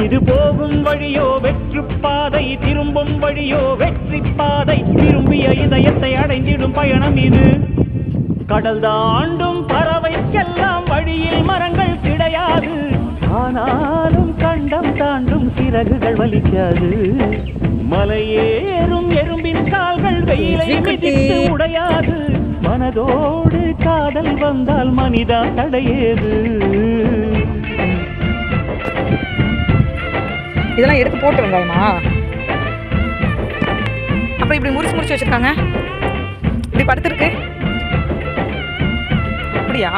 இது போகும் வழியோ வெற்று பாதை, திரும்பும் வழியோ வெற்றி பாதை. திரும்பிய இதயத்தை அடைந்திடும் பயணம் இது. கடல் தாண்டும் பறவைக்கெல்லாம் வழியில் மரங்கள் கிடையாது. ஆனாலும் கண்டம் தாண்டும் சிறகுகள் வலிக்காது. மலையேறும் எறும்பின் கால்கள் வெயிலை மிதித்து உடையாது. மனதோடு காதல் வந்தால் மனிதா தடையேது. இதெல்லாம் எடுத்து போட்டு வெங்காயமா? அப்புறம் இப்படி முறிச்சு முறிச்சு வச்சிருக்காங்க. இப்படி படுத்துருக்கு அப்படியா?